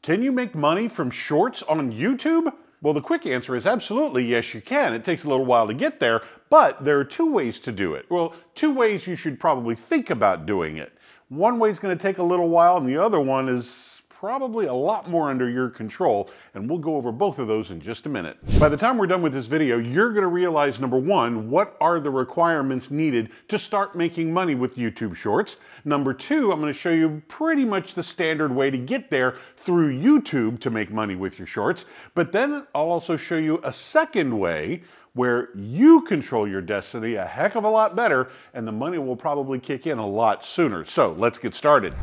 Can you make money from shorts on YouTube? Well, the quick answer is absolutely yes, you can. It takes a little while to get there, but there are two ways to do it. Well, two ways you should probably think about doing it. One way is going to take a little while, and the other one is probably a lot more under your control, and we'll go over both of those in just a minute. By the time we're done with this video, you're going to realize, number one, what are the requirements needed to start making money with YouTube Shorts. Number two, I'm going to show you pretty much the standard way to get there through YouTube to make money with your shorts. But then I'll also show you a second way where you control your destiny a heck of a lot better, and the money will probably kick in a lot sooner. So let's get started.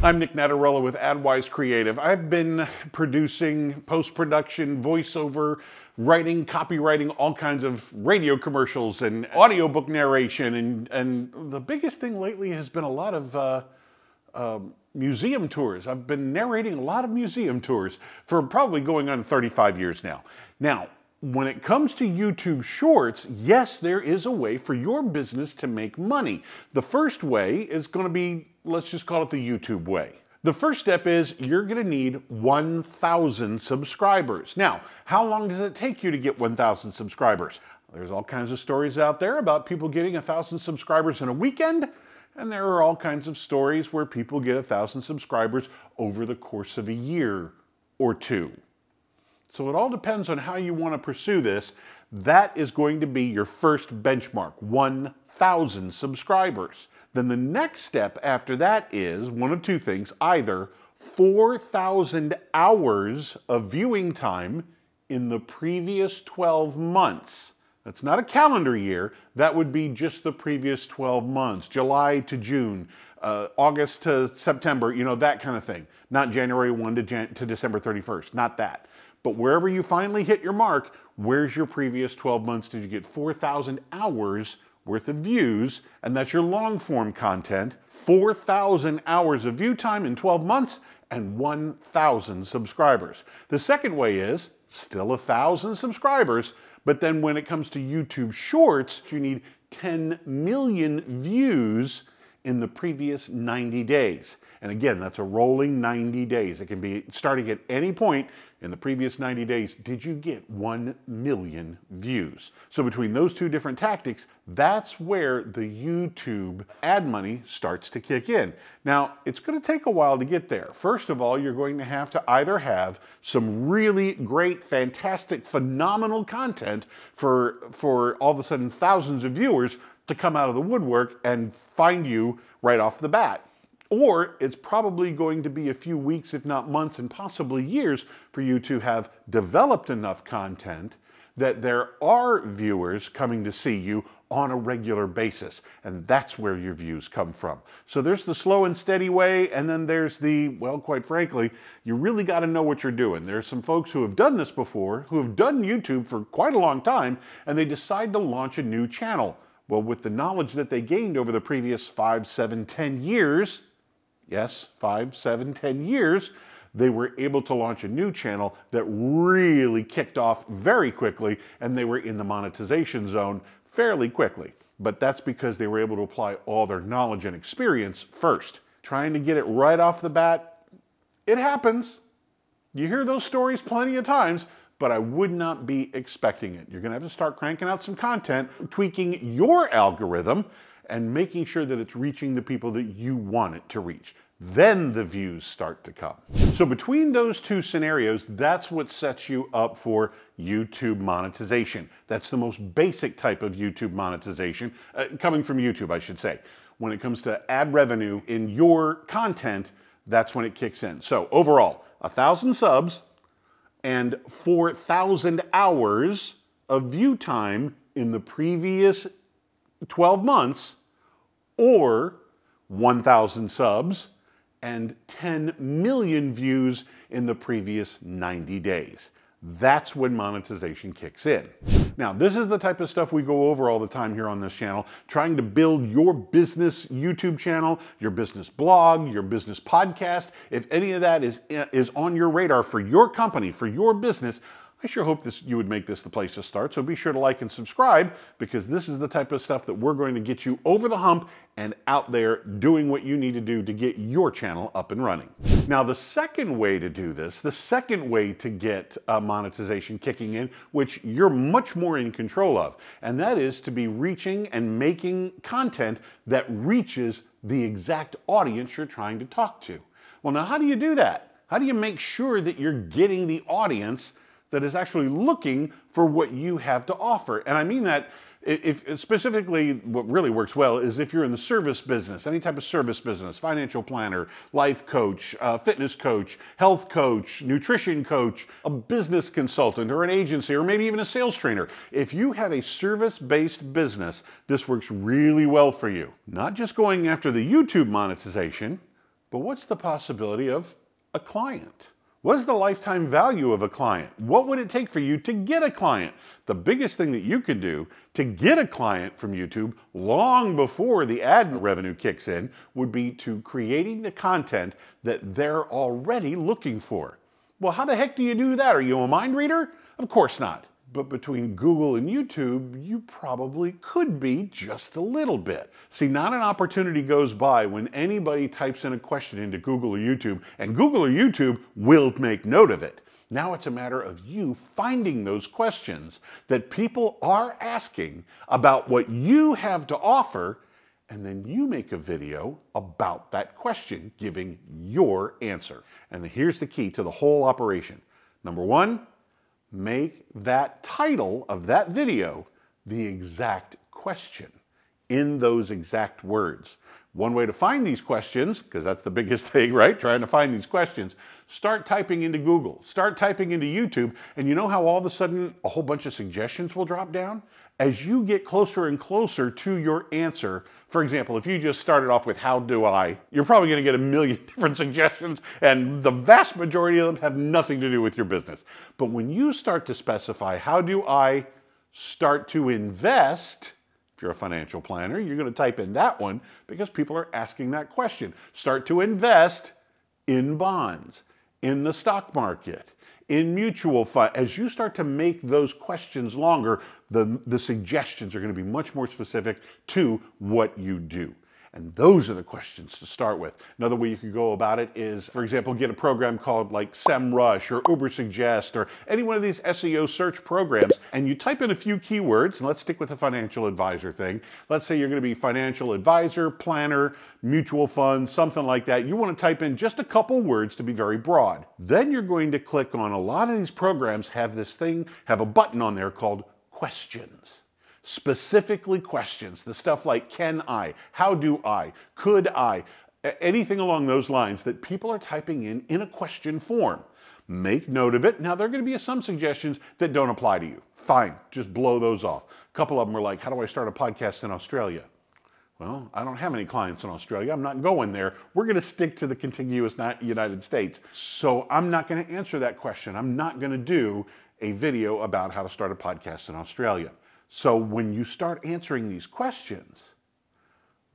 I'm Nic Natarella with AdWise Creative. I've been producing post-production, voiceover, writing, copywriting, all kinds of radio commercials and audiobook narration. And the biggest thing lately has been a lot of museum tours. I've been narrating a lot of museum tours for probably going on 35 years now. Now, when it comes to YouTube Shorts, yes, there is a way for your business to make money. The first way is going to be, let's just call it the YouTube way. The first step is you're going to need 1,000 subscribers. Now, how long does it take you to get 1,000 subscribers? There's all kinds of stories out there about people getting 1,000 subscribers in a weekend, and there are all kinds of stories where people get 1,000 subscribers over the course of a year or two. So it all depends on how you want to pursue this. That is going to be your first benchmark, 1,000 subscribers. Then the next step after that is one of two things, either 4,000 hours of viewing time in the previous 12 months. That's not a calendar year, that would be just the previous 12 months, July to June, August to September, you know, that kind of thing. Not January 1 to December 31st, not that. But wherever you finally hit your mark, where's your previous 12 months? Did you get 4,000 hours worth of views? And that's your long form content. 4,000 hours of view time in 12 months and 1,000 subscribers. The second way is still 1,000 subscribers, but then when it comes to YouTube Shorts, you need 10 million views in the previous 90 days. And again, that's a rolling 90 days. It can be starting at any point in the previous 90 days. Did you get 1 million views? So between those two different tactics, that's where the YouTube ad money starts to kick in. Now, it's going to take a while to get there. First of all, you're going to have to either have some really great, fantastic, phenomenal content for all of a sudden thousands of viewers to come out of the woodwork and find you right off the bat. Or it's probably going to be a few weeks, if not months, and possibly years for you to have developed enough content that there are viewers coming to see you on a regular basis. And that's where your views come from. So there's the slow and steady way, and then there's the, well, quite frankly, you really got to know what you're doing. There's some folks who have done this before, who have done YouTube for quite a long time, and they decide to launch a new channel. Well, with the knowledge that they gained over the previous 5, 7, 10 years, yes, 5, 7, 10 years, they were able to launch a new channel that really kicked off very quickly, and they were in the monetization zone fairly quickly. But that's because they were able to apply all their knowledge and experience first. Trying to get it right off the bat, it happens. You hear those stories plenty of times, but I would not be expecting it. You're going to have to start cranking out some content, tweaking your algorithm, and making sure that it's reaching the people that you want it to reach. Then the views start to come. So between those two scenarios, that's what sets you up for YouTube monetization. That's the most basic type of YouTube monetization, coming from YouTube, I should say. When it comes to ad revenue in your content, that's when it kicks in. So overall, 1,000 subs and 4,000 hours of view time in the previous 12 months, or 1,000 subs and 10 million views in the previous 90 days. That's when monetization kicks in. Now, this is the type of stuff we go over all the time here on this channel, trying to build your business YouTube channel, your business blog, your business podcast. If any of that is on your radar for your company, for your business, I sure hope you would make this the place to start. So be sure to like and subscribe, because this is the type of stuff that we're going to get you over the hump and out there doing what you need to do to get your channel up and running. Now, the second way to do this, the second way to get monetization kicking in, which you're much more in control of, and that is to be reaching and making content that reaches the exact audience you're trying to talk to. Well, now, how do you do that? How do you make sure that you're getting the audience that is actually looking for what you have to offer? And I mean that if specifically, what really works well is if you're in the service business, any type of service business, financial planner, life coach, fitness coach, health coach, nutrition coach, a business consultant or an agency, or maybe even a sales trainer. If you have a service-based business, this works really well for you. Not just going after the YouTube monetization, but what's the possibility of a client? What is the lifetime value of a client? What would it take for you to get a client? The biggest thing that you can do to get a client from YouTube long before the ad revenue kicks in would be to creating the content that they're already looking for. Well, how the heck do you do that? Are you a mind reader? Of course not. But between Google and YouTube, you probably could be just a little bit. See, not an opportunity goes by when anybody types in a question into Google or YouTube, and Google or YouTube will make note of it. Now it's a matter of you finding those questions that people are asking about what you have to offer, and then you make a video about that question, giving your answer. And here's the key to the whole operation. Number one, make that title of that video the exact question in those exact words. One way to find these questions, because that's the biggest thing, right? Trying to find these questions. Start typing into Google, start typing into YouTube, and you know how all of a sudden a whole bunch of suggestions will drop down? As you get closer and closer to your answer, for example, if you just started off with how do I, you're probably going to get a million different suggestions, and the vast majority of them have nothing to do with your business. But when you start to specify how do I start to invest, if you're a financial planner, you're going to type in that one because people are asking that question. Start to invest in bonds, in the stock market, in mutual fund. As you start to make those questions longer, the suggestions are going to be much more specific to what you do. And those are the questions to start with. Another way you could go about it is, for example, get a program called like SEMrush or UberSuggest or any one of these SEO search programs, and you type in a few keywords, and let's stick with the financial advisor thing. Let's say you're going to be financial advisor, planner, mutual fund, something like that. You want to type in just a couple words to be very broad. Then you're going to click on, a lot of these programs have this thing, have a button on there called questions. Specifically questions, the stuff like can I, how do I, could I, anything along those lines that people are typing in a question form. Make note of it. Now, there are going to be some suggestions that don't apply to you. Fine, just blow those off. A couple of them are like, how do I start a podcast in Australia? Well, I don't have any clients in Australia. I'm not going there. We're going to stick to the contiguous United States. So I'm not going to answer that question. I'm not going to do a video about how to start a podcast in Australia. So when you start answering these questions,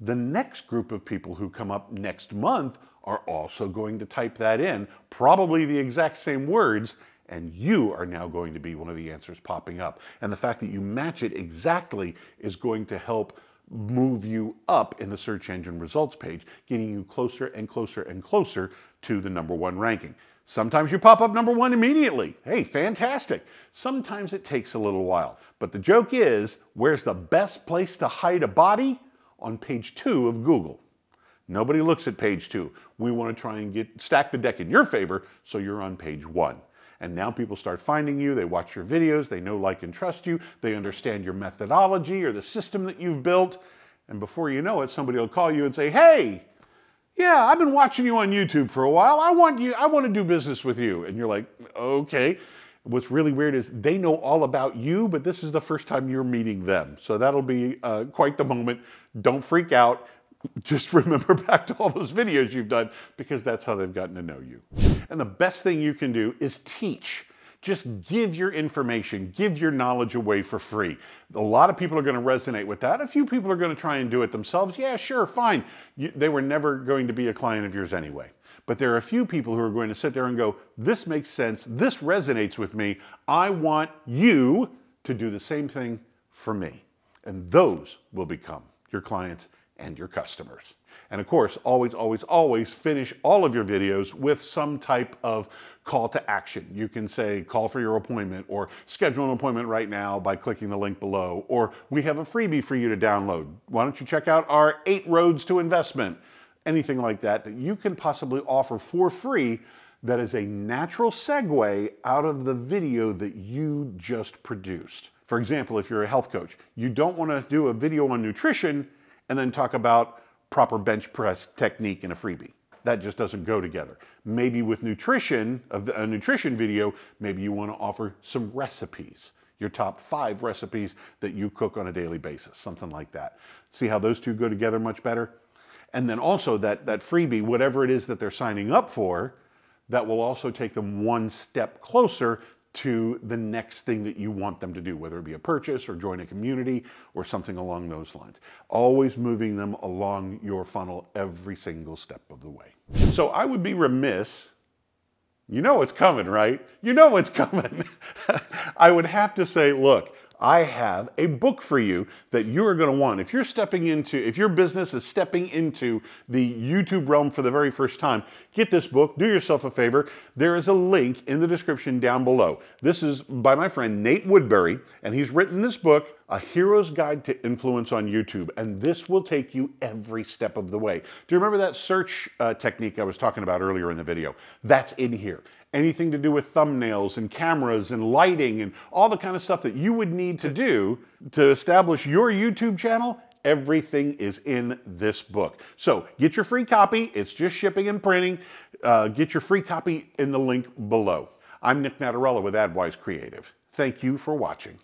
the next group of people who come up next month are also going to type that in, probably the exact same words, and you are now going to be one of the answers popping up. And the fact that you match it exactly is going to help move you up in the search engine results page, getting you closer and closer and closer to the #1 ranking. Sometimes you pop up #1 immediately. Hey, fantastic. Sometimes it takes a little while. But the joke is, where's the best place to hide a body? On page 2 of Google. Nobody looks at page 2. We want to try and stack the deck in your favor, so you're on page 1. And now people start finding you, they watch your videos, they know, like, and trust you, they understand your methodology or the system that you've built, and before you know it, somebody will call you and say, hey, yeah, I've been watching you on YouTube for a while. I want to do business with you. And you're like, okay. What's really weird is they know all about you, but this is the first time you're meeting them. So that'll be quite the moment. Don't freak out. Just remember back to all those videos you've done, because that's how they've gotten to know you. And the best thing you can do is teach. Just give your information, give your knowledge away for free. A lot of people are going to resonate with that. A few people are going to try and do it themselves. Yeah, sure, fine. They were never going to be a client of yours anyway. But there are a few people who are going to sit there and go, this makes sense, this resonates with me, I want you to do the same thing for me. And those will become your clients and your customers. And of course, always, always, always finish all of your videos with some type of call to action. You can say, call for your appointment, or schedule an appointment right now by clicking the link below, or we have a freebie for you to download. Why don't you check out our 8 roads to investment? Anything like that that you can possibly offer for free that is a natural segue out of the video that you just produced. For example, if you're a health coach, you don't want to do a video on nutrition and then talk about proper bench press technique in a freebie. That just doesn't go together. Maybe with nutrition, a nutrition video, maybe you want to offer some recipes, your top 5 recipes that you cook on a daily basis, something like that. See how those two go together much better? And then also that freebie, whatever it is that they're signing up for, that will also take them one step closer to the next thing that you want them to do, whether it be a purchase or join a community or something along those lines. Always moving them along your funnel every single step of the way. So I would be remiss, you know it's coming, right? You know it's coming. I would have to say, look, I have a book for you that you are going to want. If your business is stepping into the YouTube realm for the very first time, get this book, do yourself a favor. There is a link in the description down below. This is by my friend Nate Woodbury, and he's written this book, A Hero's Guide to Influence on YouTube, and this will take you every step of the way. Do you remember that search technique I was talking about earlier in the video? That's in here. Anything to do with thumbnails and cameras and lighting and all the kind of stuff that you would need to do to establish your YouTube channel, everything is in this book. So get your free copy. It's just shipping and printing. Get your free copy in the link below. I'm Nic Natarella with AdWise Creative. Thank you for watching.